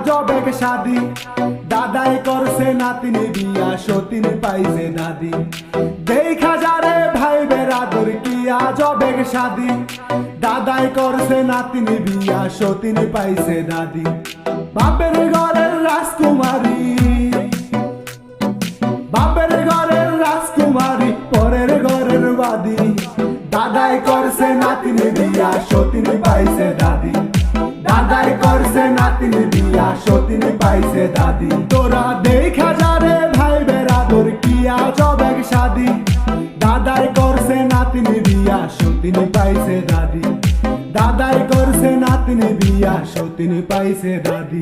জবেক শাদি দাদাই করছে নাতিনি বিয়া সতিন পাইছে দাদি দেখা যারে ভাই বেরাদর কিয়া জবেক শাদি দাদাই করছে নাতিনি বিয়া সতিন পাইছে দাদি বাপের ঘরের রাজকুমারী বাপের ঘরের রাজকুমারী পরের ঘরের বাদী দাদাই করছে নাতিনি বিয়া সতিন পাইছে দাদি দাদাই করছে নাতিনি বিয়া সতিন পাইছে দাদি তোরা দেখা যারে ভাই বেরাদর কিয়া জবেক শাদি দাদাই করছে নাতিনি বিয়া সতিন পাইছে দাদি দাদাই করছে নাতিনি বিয়া সতিন পাইছে দাদি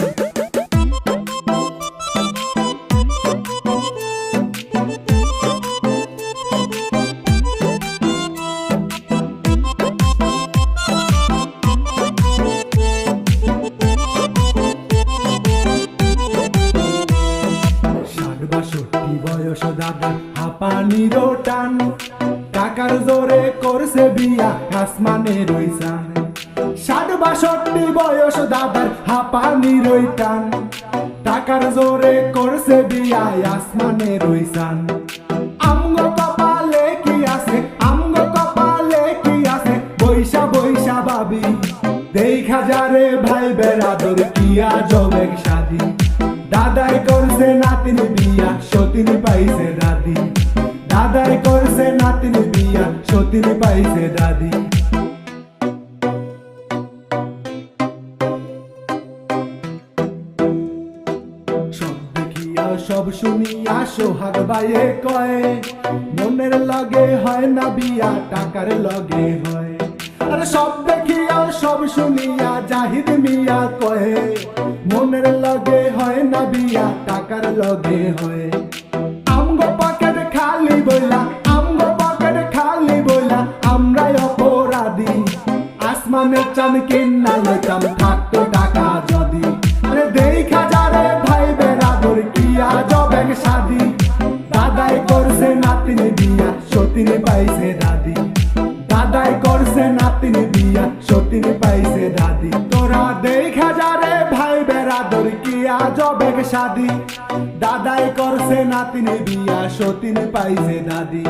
বয়স দাদা হাঁপানির টান কাকার জোরে করছে বিয়া আসমানের রইসান ৬০-৬২ বয়স দাদার হাঁপানির টান টাকার জোরে করছে বিয়া আসমানের রইসান আমগো কপালে কি আছে আমগো কপালে কি আছে বৈশা বৈশা ভাবি দেখা যারে ভাই বেরাদর কিয়া জবেক শাদি দাদাই করছে নাতিনি বিয়া সতিন পাইছে দাদি দাদাই করছে নাতিনি বিয়া সতিন পাইছে দাদি সব দেখিয়া সব শুনিয়া সোহাগ বাইয়ে কয় মনের লগে হয় না বিয়া টাকার লগে হয় আর সব দেখিয়া সব শুনিয়া জাহিদ মিয়া কয় মনের লগে হয় না বিয়া টাকার লগে হয় আমগো পকেট খালি বইলা আমগো পকেট খালি বইলা আমরাই অপরাধী আসমানের চান কিনা লইতাম থাকতো টাকা যদি আরে দেখা যারে ভাই বেরাদর কিয়া জবেক শাদি দাদাই করছে নাতিনি বিয়া সতিন পাইছে দাদি দাদাই করছে নাতিনি বিয়া সতিন পাইছে দাদি তোরা দেখা যারে ভাই বেরাদর কিয়া জবেক শাদি দাদাই করছে নাতিনি বিয়া সতিন পাইছে দাদি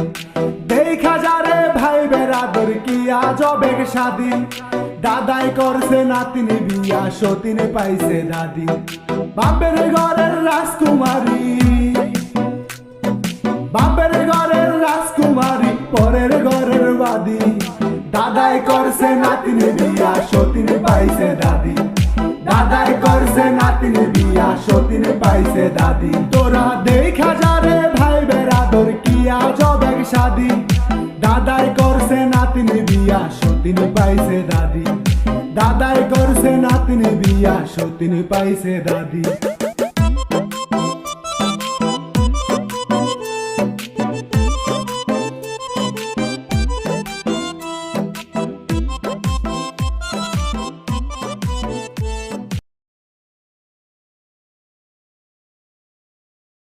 দেখা যারে ভাই বেরাদর কিয়া জবেক শাদি দাদাই করছে নাতিনি বিয়া সতিন পাইছে দাদি বাপের ঘরের রাজকুমারী বাপের ঘরের রাজকুমারী পরের ঘরের বাদী দাদাই করছে নাতিনি বিয়া সতিন পাইছে দাদি দাদাই করছে নাতিনি বিয়া সতিন পাইছে দাদি তোরা দেখা যারে ভাই বেরাদর কিয়া জবেক শাদি দাদাই করছে নাতিনি বিয়া সতিন পাইছে দাদি দাদাই করছে নাতিনি বিয়া সতিন পাইছে দাদি।